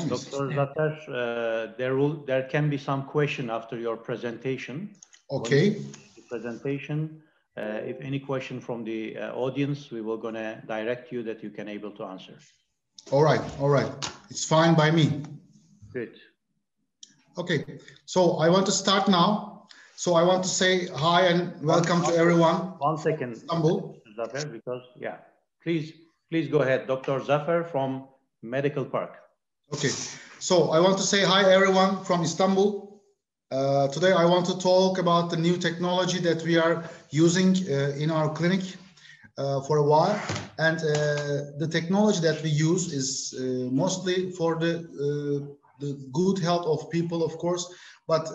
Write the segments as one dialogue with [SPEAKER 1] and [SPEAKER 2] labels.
[SPEAKER 1] Dr. Zafer, there can be some question after your presentation.
[SPEAKER 2] Okay.
[SPEAKER 1] The presentation, if any question from the audience, we will gonna direct you that you can able to answer.
[SPEAKER 2] All right, all right. It's fine by me.
[SPEAKER 1] Good.
[SPEAKER 2] Okay, so I want to start now. So I want to say hi and welcome to everyone.
[SPEAKER 1] 1 second,
[SPEAKER 2] Istanbul.
[SPEAKER 1] Zafer, because yeah, please go ahead, Dr. Zafer from Medical Park.
[SPEAKER 2] Okay, so I want to say hi everyone from Istanbul. Today I want to talk about the new technology that we are using in our clinic for a while, and the technology that we use is mostly for the good health of people, of course, but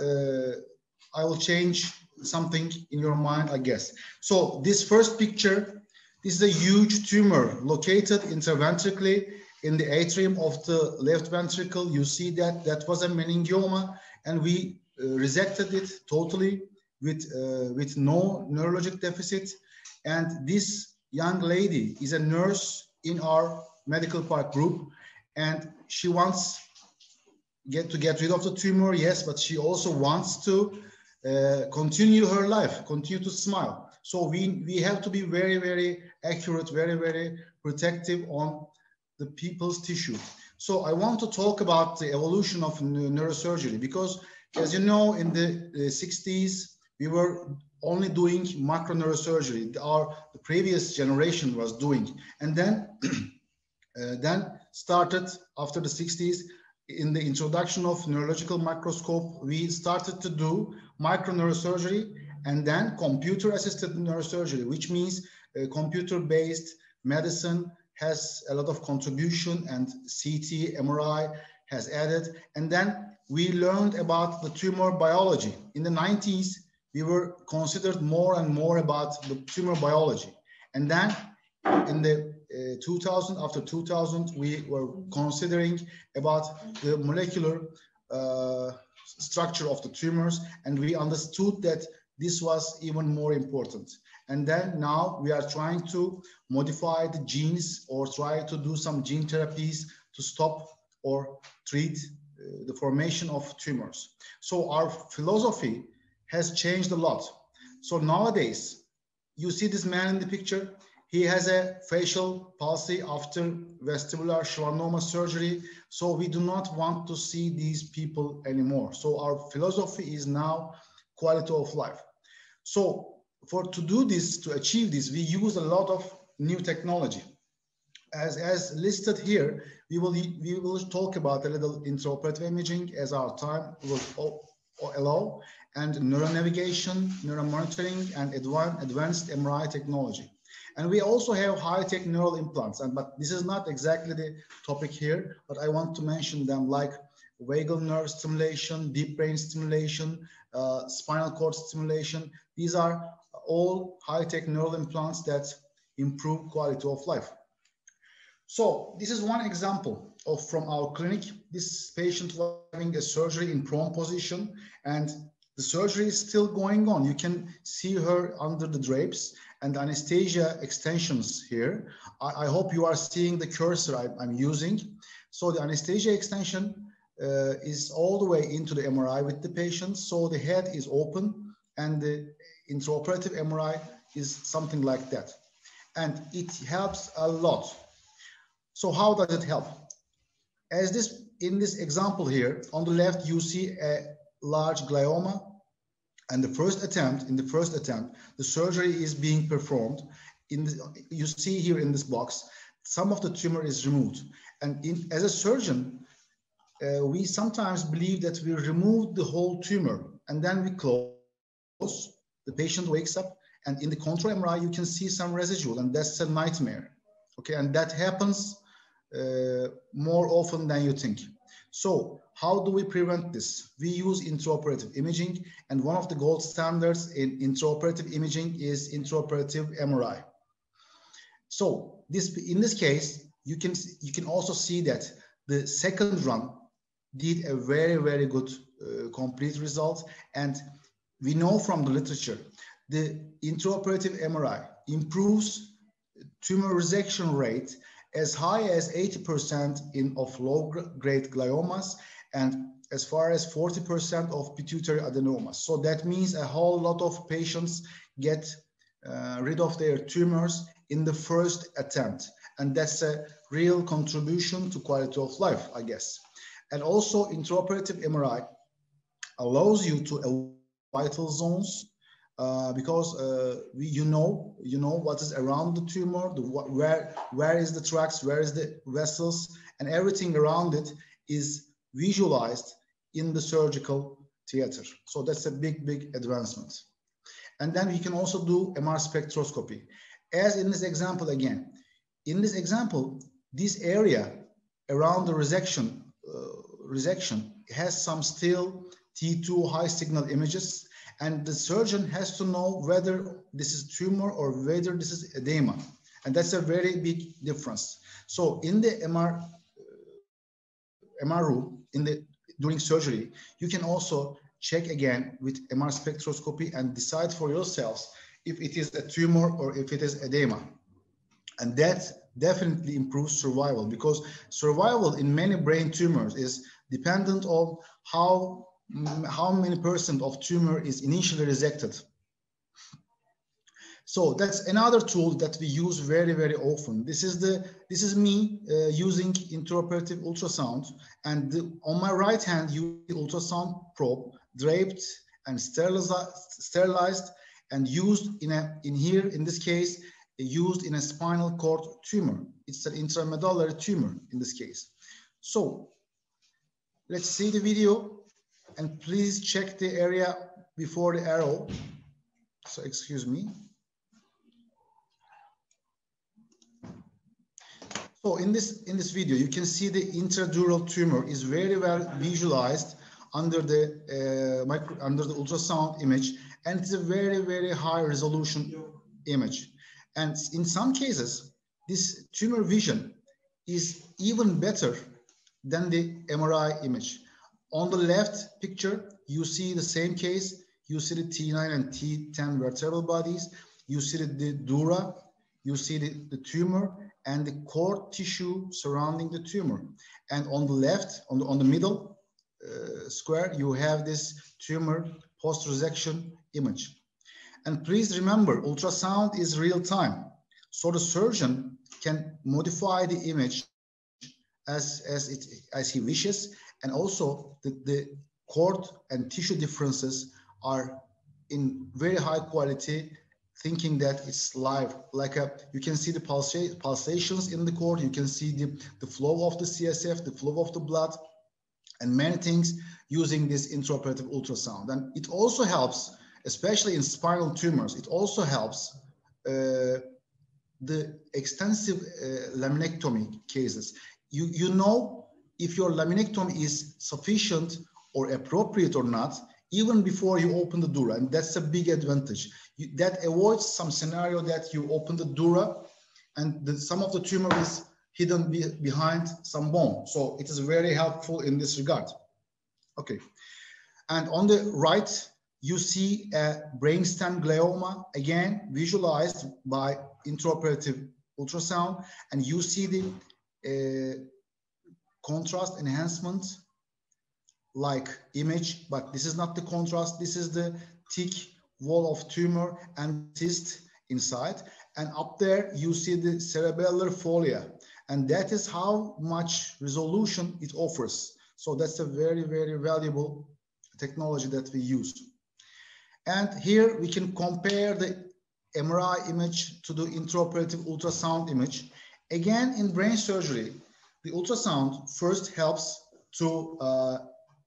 [SPEAKER 2] I will change something in your mind, I guess. So this first picture, this is a huge tumor located intraventrically in the atrium of the left ventricle. You see that was a meningioma, and we resected it totally with no neurologic deficit. And this young lady is a nurse in our medical park group, and she wants to get rid of the tumor, yes, but she also wants to continue her life, continue to smile. So we have to be very, very accurate, very, very protective on the people's tissue. So I want to talk about the evolution of neurosurgery, because as you know, in the 60s, we were only doing macro neurosurgery. The previous generation was doing, and then started after the 60s, in the introduction of neurological microscope, we started to do micro neurosurgery and then computer assisted neurosurgery, which means computer-based medicine has a lot of contribution, and CT, MRI has added. And then we learned about the tumor biology. In the 90s, we were considered more and more about the tumor biology. And then in the 2000, after 2000, we were considering about the molecular structure of the tumors, and we understood that this was even more important. And then now we are trying to modify the genes or try to do some gene therapies to stop or treat the formation of tumors. So our philosophy has changed a lot. So nowadays, you see this man in the picture. He has a facial palsy after vestibular schwannoma surgery. So we do not want to see these people anymore. So our philosophy is now quality of life. So to do this, to achieve this, we use a lot of new technology. As listed here, we will talk about a little intraoperative imaging as our time will allow, and neuronavigation, neuromonitoring, and advanced MRI technology. And we also have high-tech neural implants, but this is not exactly the topic here, but I want to mention them, like vagal nerve stimulation, deep brain stimulation, spinal cord stimulation. These are all high-tech neural implants that improve quality of life. So this is one example from our clinic. This patient was having a surgery in prone position, and the surgery is still going on. You can see her under the drapes and anesthesia extensions here. I hope you are seeing the cursor I'm using. So the anesthesia extension is all the way into the MRI with the patient. So the head is open, and the intraoperative MRI is something like that. And it helps a lot. So how does it help? In this example here, on the left, you see a large glioma. And in the first attempt, the surgery is being performed. You see here in this box, some of the tumor is removed. And as a surgeon, we sometimes believe that we remove the whole tumor and then we close. The patient wakes up, and in the control MRI, you can see some residual, and that's a nightmare. Okay, and that happens more often than you think. So how do we prevent this? We use intraoperative imaging, and one of the gold standards in intraoperative imaging is intraoperative MRI. So in this case, you can also see that the second run did a very, very good complete result. And we know from the literature, the intraoperative MRI improves tumor resection rate as high as 80% of low-grade gliomas, and as far as 40% of pituitary adenomas. So that means a whole lot of patients get rid of their tumors in the first attempt. And that's a real contribution to quality of life, I guess. And also intraoperative MRI allows you to avoid vital zones because you know what is around the tumor, where is the tracts, where is the vessels, and everything around it is visualized in the surgical theater. So that's a big advancement. And then we can also do MR spectroscopy. As in this example again, in this example, this area around the resection has some still T2 high signal images, and the surgeon has to know whether this is tumor or whether this is edema. And that's a very big difference. So in the MR room, during surgery, you can also check again with MR spectroscopy and decide for yourselves if it is a tumor or if it is edema. And that definitely improves survival, because survival in many brain tumors is dependent on how many % of tumor is initially resected. So that's another tool that we use very often. This is me using interoperative ultrasound, and on my right hand you see ultrasound probe draped and sterilized and used in this case used in a spinal cord tumor. It's an intramedullary tumor in this case. So let's see the video, and please check the area before the arrow. So excuse me. So in this video, you can see the intradural tumor is very well visualized under the ultrasound image, and it's a very high resolution image. And in some cases, this tumor vision is even better than the MRI image. On the left picture, you see the same case. You see the T9 and T10 vertebral bodies. You see the dura. You see the tumor and the cord tissue surrounding the tumor. And on the left, on the middle square, you have this tumor post-resection image. And please remember, ultrasound is real time. So the surgeon can modify the image as he wishes. And also the cord and tissue differences are in very high quality, thinking that it's live. You can see the pulsations in the cord, you can see the flow of the CSF, the flow of the blood, and many things using this intraoperative ultrasound. And it also helps, especially in spinal tumors, it also helps the extensive laminectomy cases. You know if your laminectomy is sufficient or appropriate or not, even before you open the dura, and that's a big advantage. That avoids some scenario that you open the dura and some of the tumor is hidden behind some bone. So it is very helpful in this regard. Okay, and on the right, you see a brainstem glioma, again, visualized by intraoperative ultrasound, and you see the contrast enhancement like image, but this is not the contrast, this is the thick wall of tumor and cyst inside. And up there, you see the cerebellar folia, and that is how much resolution it offers. So that's a very valuable technology that we use. And here we can compare the MRI image to the intraoperative ultrasound image. Again, in brain surgery, the ultrasound first helps to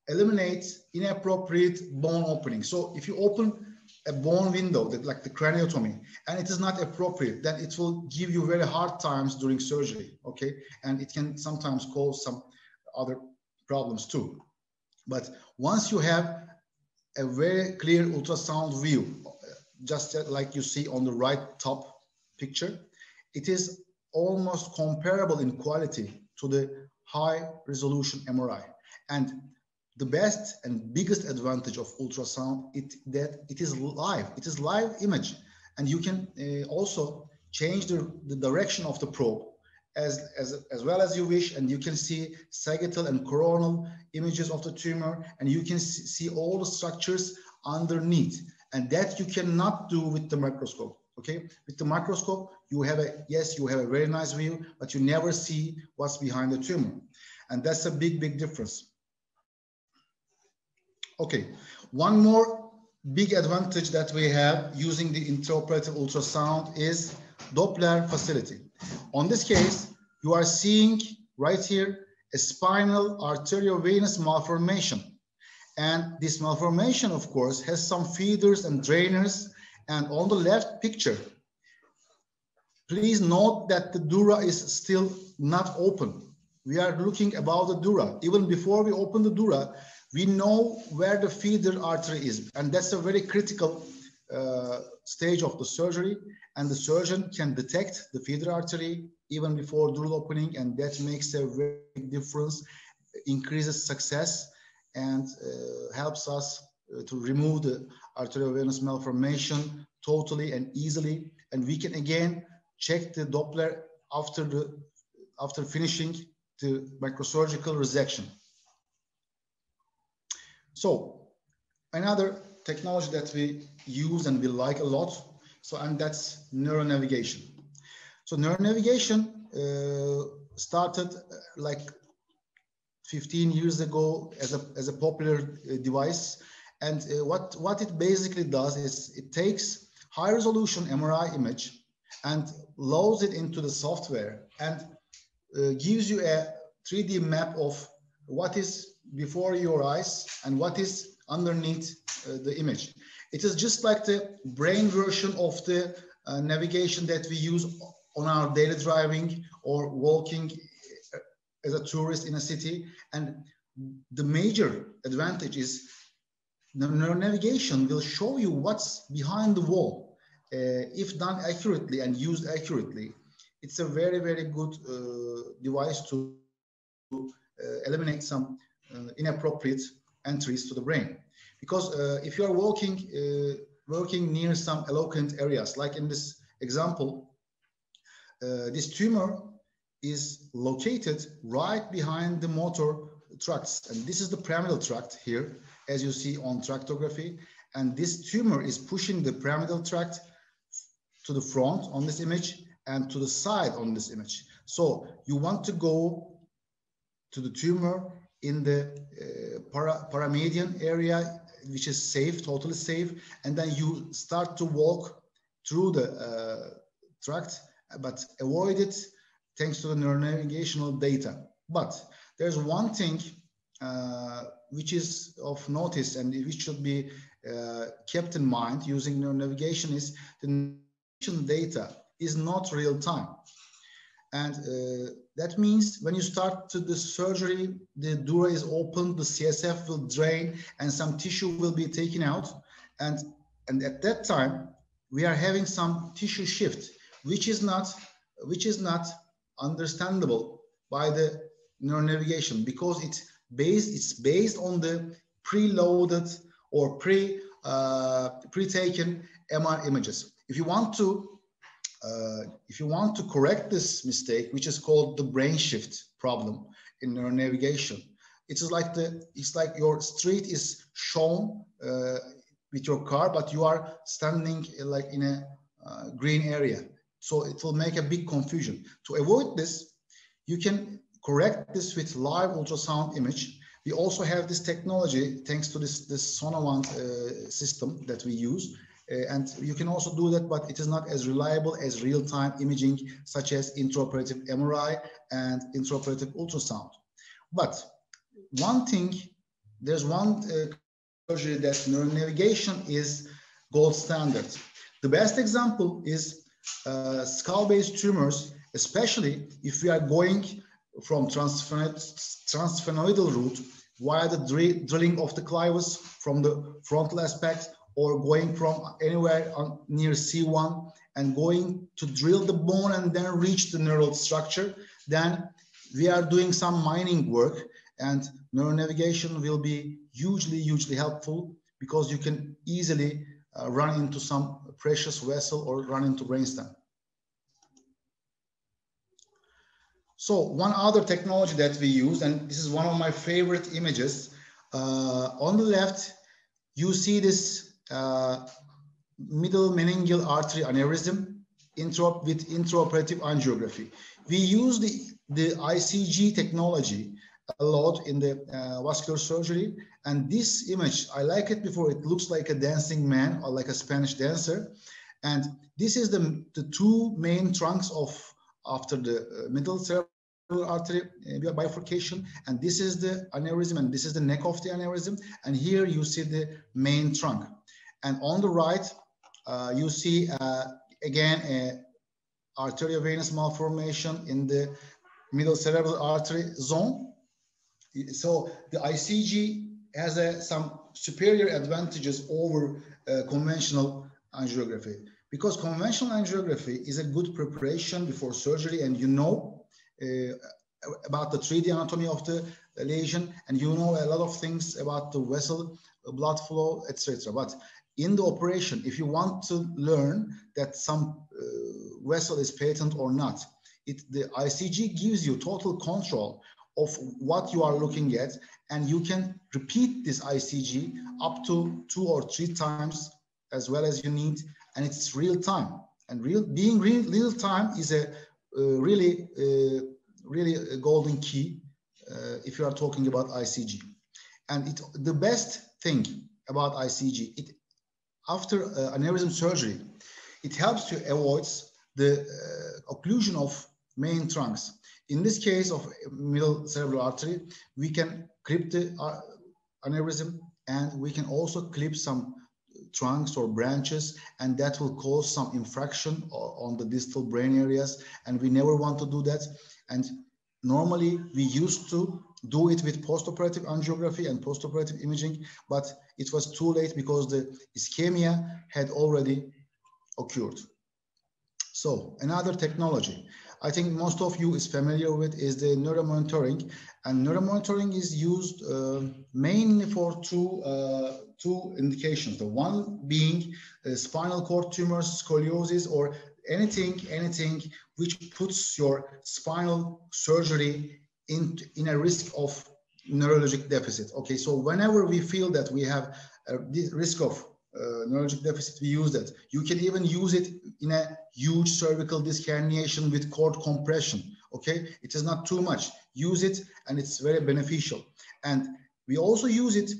[SPEAKER 2] eliminate inappropriate bone opening. So if you open a bone window, like the craniotomy, and it is not appropriate, then it will give you very hard times during surgery, okay? And it can sometimes cause some other problems too. But once you have a very clear ultrasound view, just like you see on the right top picture, it is almost comparable in quality to the high resolution MRI. And the best and biggest advantage of ultrasound that it is live. It is live image, and you can also change the direction of the probe as well as you wish, and you can see sagittal and coronal images of the tumor, and you can see all the structures underneath, and that you cannot do with the microscope. Okay, with the microscope you have a, yes, you have a very nice view, but you never see what's behind the tumor, and that's a big difference. Okay, one more big advantage that we have using the intraoperative ultrasound is Doppler facility. On this case, you are seeing right here a spinal arteriovenous malformation. And this malformation, of course, has some feeders and drainers. And on the left picture, please note that the dura is still not open. We are looking about the dura. Even before we open the dura, we know where the feeder artery is. And that's a very critical stage of the surgery. And the surgeon can detect the feeder artery even before dural opening. And that makes a very big difference, increases success, and helps us to remove the arteriovenous malformation totally and easily. And we can again check the Doppler after finishing the microsurgical resection. So another technology that we use and we like a lot, and that's neuronavigation. So neuronavigation started like 15 years ago as a popular device, and what it basically does is it takes high resolution MRI image and loads it into the software and gives you a 3D map of what is before your eyes and what is underneath the image. It is just like the brain version of the navigation that we use on our daily driving or walking as a tourist in a city. And the major advantage is the neuronavigation will show you what's behind the wall. If done accurately and used accurately, it's a very good device to eliminate some inappropriate entries to the brain. Because if you are working near some eloquent areas, like in this example, this tumor is located right behind the motor tracts, and this is the pyramidal tract here, as you see on tractography, and this tumor is pushing the pyramidal tract to the front on this image and to the side on this image. So you want to go to the tumor in the paramedian area, which is safe, totally safe, and then you start to walk through the tract, but avoid it thanks to the neuronavigational data. But there's one thing which is of notice and which should be kept in mind using neuronavigation is the navigation data is not real time. And that means when you start to the surgery, the dura is open, the CSF will drain, and some tissue will be taken out. And at that time, we are having some tissue shift, which is not understandable by the neuronavigation, because it's based on the preloaded or pre-taken MR images. If you want to correct this mistake, which is called the brain shift problem in neuronavigation, it's like your street is shown with your car, but you are standing like in a green area. So it will make a big confusion. To avoid this, you can correct this with live ultrasound image. We also have this technology thanks to this Sonavant system that we use. And you can also do that, but it is not as reliable as real-time imaging, such as intraoperative MRI and intraoperative ultrasound. But one thing, there's one surgery that neuronavigation is gold standard. The best example is skull-based tumors, especially if we are going from transsphenoidal route via the drilling of the clivus from the frontal aspect, or going from anywhere near C1 and going to drill the bone and then reach the neural structure, then we are doing some mining work, and neuronavigation will be hugely helpful, because you can easily run into some precious vessel or run into brainstem. So one other technology that we use, and this is one of my favorite images, on the left, you see this middle meningeal artery aneurysm with intraoperative angiography. We use the ICG technology a lot in the vascular surgery. And this image, I like it before. It looks like a dancing man or like a Spanish dancer. And this is the two main trunks after the middle cerebral artery bifurcation. And this is the aneurysm, and this is the neck of the aneurysm. And here you see the main trunk. And on the right, you see again a arteriovenous malformation in the middle cerebral artery zone. So the ICG has some superior advantages over conventional angiography, because conventional angiography is a good preparation before surgery, and you know about the 3D anatomy of the lesion, and you know a lot of things about the vessel, blood flow, etc. But in the operation, if you want to learn that some vessel is patent or not, the ICG gives you total control of what you are looking at, and you can repeat this ICG up to 2 or 3 times as well as you need, and it's real time. And being real time is a really a golden key if you are talking about ICG. And the best thing about ICG, after aneurysm surgery, it helps to avoid the occlusion of main trunks. In this case of middle cerebral artery, we can clip the aneurysm, and we can also clip some trunks or branches, and that will cause some infraction on the distal brain areas, and we never want to do that. And normally we used to do it with postoperative angiography and postoperative imaging, but it was too late because the ischemia had already occurred. So another technology I think most of you is familiar with is the neuromonitoring, and neuromonitoring is used mainly for two indications. The one being spinal cord tumors, scoliosis, or anything which puts your spinal surgery in a risk of neurologic deficit. Okay, so whenever we feel that we have this risk of neurologic deficit, we use that. You can even use it in a huge cervical disc herniation with cord compression. Okay, it is not too much. Use it, and it's very beneficial. And we also use it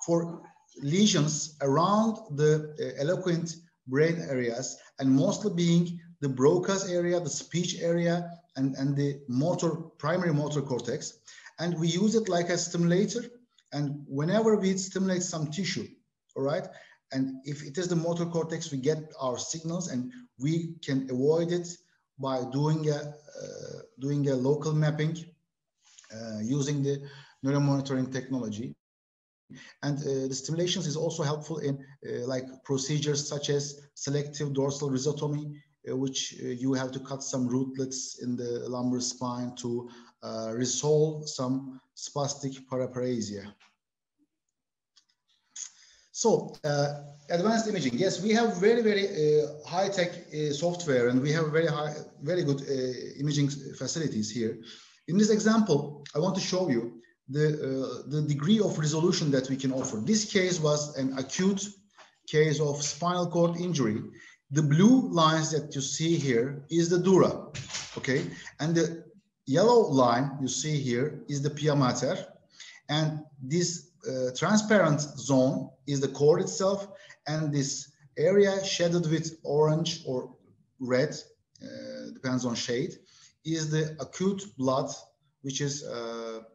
[SPEAKER 2] for lesions around the eloquent brain areas, and mostly being the Broca's area, the speech area, and the primary motor cortex. And we use it like a stimulator. And whenever we stimulate some tissue, all right, and if it is the motor cortex, we get our signals, and we can avoid it by doing a local mapping using the neuromonitoring technology. And the stimulations is also helpful in like procedures such as selective dorsal rhizotomy, which you have to cut some rootlets in the lumbar spine to resolve some spastic paraparesia. So advanced imaging, yes, we have very, very high-tech software, and we have very good imaging facilities here. In this example, I want to show you the degree of resolution that we can offer. This case was an acute case of spinal cord injury. The blue lines that you see here is the dura, okay? And the yellow line you see here is the pia mater, and this transparent zone is the cord itself, and this area shaded with orange or red, depends on shade, is the acute blood which is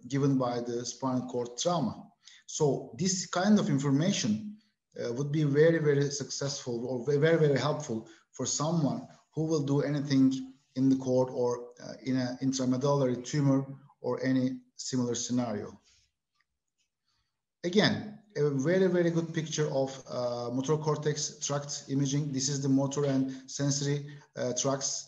[SPEAKER 2] given by the spinal cord trauma. So this kind of information would be very, very successful, or very, very helpful for someone who will do anything in the cord or in an intramedullary tumor or any similar scenario. Again, a very, very good picture of motor cortex tract imaging. This is the motor and sensory tracts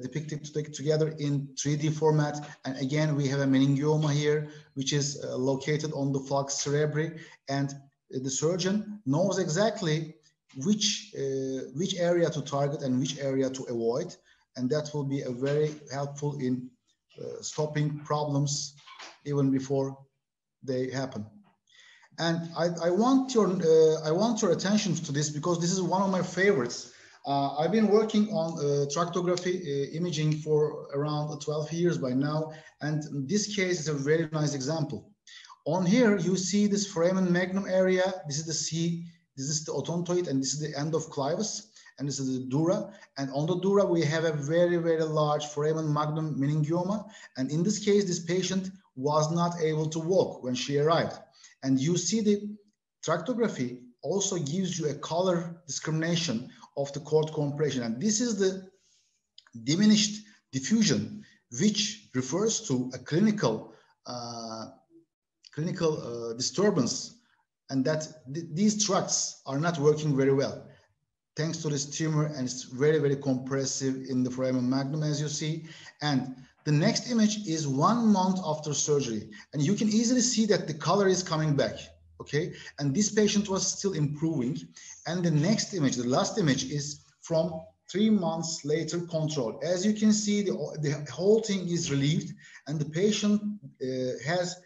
[SPEAKER 2] depicted together in 3D format. And again, we have a meningioma here, which is located on the flux cerebri, and the surgeon knows exactly which area to target and which area to avoid, and that will be a very helpful in stopping problems even before they happen. And I want your attention to this because this is one of my favorites. I've been working on tractography imaging for around 12 years by now, and this case is a very nice example. On here, you see this foramen magnum area. This is the C, this is the odontoid, and this is the end of clivus, and this is the dura. And on the dura, we have a very, very large foramen magnum meningioma. And in this case, this patient was not able to walk when she arrived. And you see the tractography also gives you a color discrimination of the cord compression. And this is the diminished diffusion, which refers to a clinical disturbance, and that these tracts are not working very well thanks to this tumor, and it's very, very compressive in the foramen magnum, as you see. And the next image is 1 month after surgery, and you can easily see that the color is coming back, okay? And this patient was still improving. And the next image, the last image, is from 3 months later control. As you can see, the whole thing is relieved, and the patient has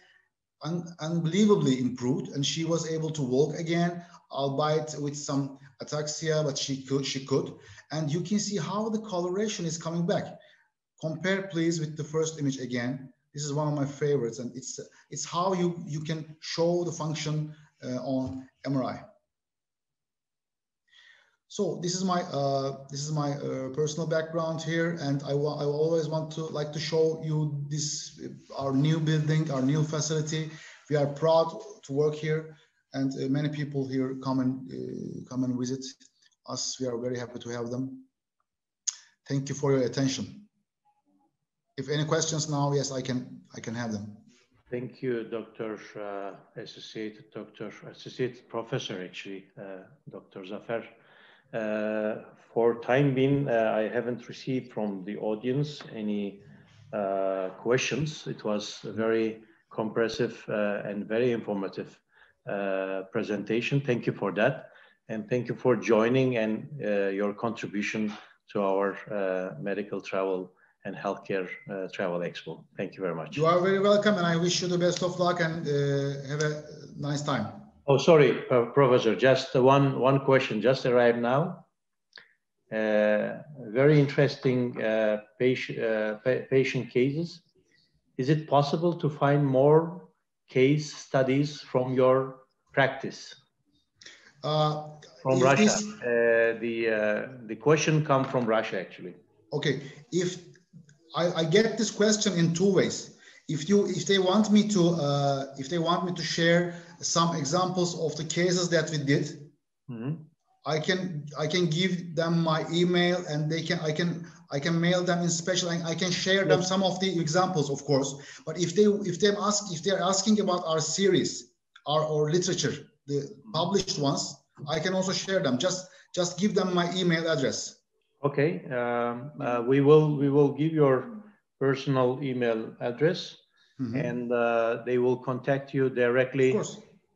[SPEAKER 2] unbelievably improved, and she was able to walk again, albeit with some ataxia, but she could. And you can see how the coloration is coming back. Compare, please, with the first image again. This is one of my favorites, and it's how you can show the function on MRI. So this is my personal background here, and I always like to show you this, our new building, our new facility. We are proud to work here, and many people here come and visit us. We are very happy to have them. Thank you for your attention. If any questions now, yes, I can have them.
[SPEAKER 1] Thank you, Dr. Associate Professor, actually, Dr. Zafer. For time being, I haven't received from the audience any questions. It was a very comprehensive and very informative presentation. Thank you for that. And thank you for joining and your contribution to our medical travel and healthcare travel expo. Thank you very much.
[SPEAKER 2] You are very welcome, and I wish you the best of luck, and have a nice time.
[SPEAKER 1] Oh, sorry, Professor, just one question just arrived now. Very interesting patient cases. Is it possible to find more case studies from your practice? From Russia. The question comes from Russia, actually.
[SPEAKER 2] Okay, if I get this question in 2 ways. If they want me to share some examples of the cases that we did, I can give them my email, and I can mail them in special, and I can share them some of the examples, of course. But if they're asking about our series, our literature, the published ones, I can also share them. Just give them my email address.
[SPEAKER 1] Okay, we will give your personal email address, and they will contact you directly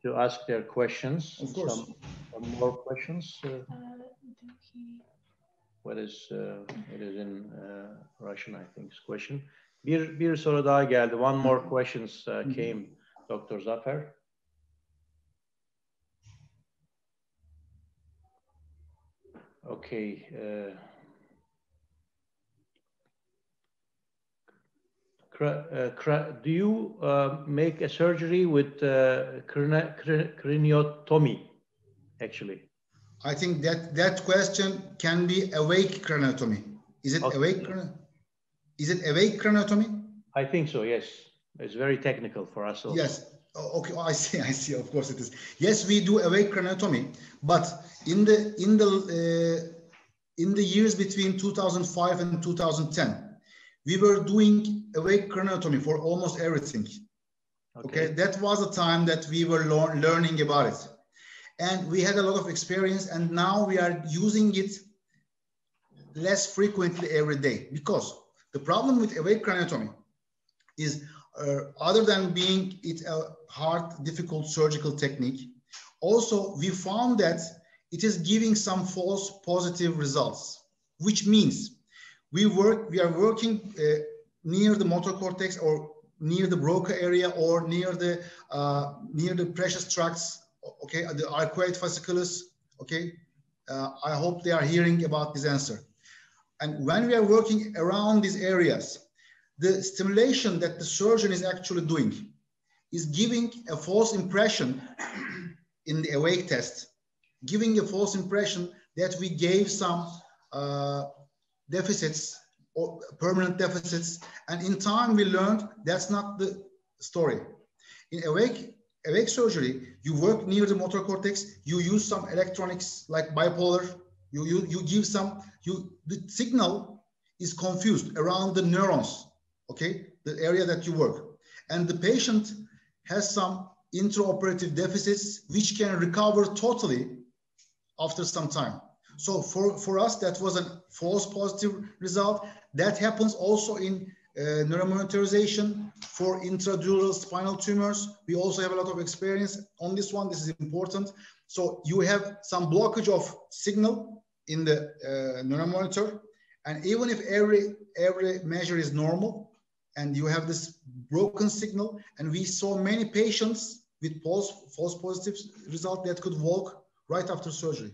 [SPEAKER 1] to ask their questions.
[SPEAKER 2] Of course.
[SPEAKER 1] Some more questions. What is it is in Russian, I think. Question. Bir soru daha geldi. One more questions came, Dr. Zafer. Okay. Do you make a surgery with craniotomy, actually?
[SPEAKER 2] I think that question can be awake craniotomy. Is it awake craniotomy?
[SPEAKER 1] I think so, yes. It's very technical for us also.
[SPEAKER 2] Yes. Okay, I see. Of course it is. Yes, we do awake craniotomy, but in the years between 2005 and 2010, we were doing awake craniotomy for almost everything. Okay, that was the time that we were learning about it, and we had a lot of experience. And now we are using it less frequently every day, because the problem with awake craniotomy is, other than being a hard, difficult surgical technique, also we found that it is giving some false positive results, which means we are working near the motor cortex or near the Broca area or near the precious tracts, okay, the arcuate fasciculus, okay. I hope they are hearing about this answer. And when we are working around these areas, the stimulation that the surgeon is actually doing is giving a false impression in the awake test, giving a false impression that we gave some deficits or permanent deficits. And in time we learned that's not the story. In awake surgery, you work near the motor cortex, you use some electronics like bipolar, you give some, the signal is confused around the neurons, okay, the area that you work. And the patient has some intraoperative deficits which can recover totally after some time. So for us, that was a false positive result. That happens also in neuromonitorization for intradural spinal tumors. We also have a lot of experience on this one. This is important. So you have some blockage of signal in the neuromonitor, and even if every measure is normal, and you have this broken signal, and we saw many patients with false positive result that could walk right after surgery.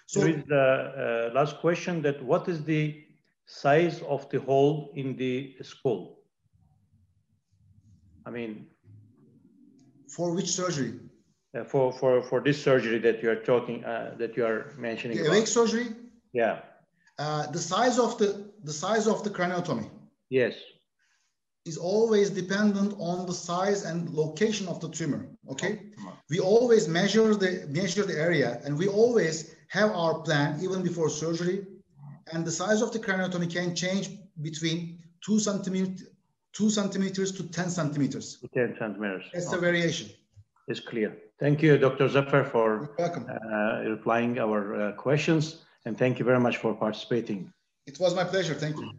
[SPEAKER 2] So
[SPEAKER 1] there is the last question, that what is the size of the hole in the skull? I mean,
[SPEAKER 2] for which surgery?
[SPEAKER 1] For this surgery that you are talking, that you are mentioning.
[SPEAKER 2] The awake surgery?
[SPEAKER 1] Yeah.
[SPEAKER 2] The size of the craniotomy.
[SPEAKER 1] Yes.
[SPEAKER 2] Is always dependent on the size and location of the tumor. Okay. We always measure the area, and we always have our plan even before surgery. And the size of the craniotomy can change between 2 centimeters to 10 centimeters.
[SPEAKER 1] 10 centimeters.
[SPEAKER 2] That's the variation.
[SPEAKER 1] It's clear. Thank you, Dr. Zafer, for
[SPEAKER 2] welcome.
[SPEAKER 1] replying our questions, and thank you very much for participating.
[SPEAKER 2] It was my pleasure. Thank you.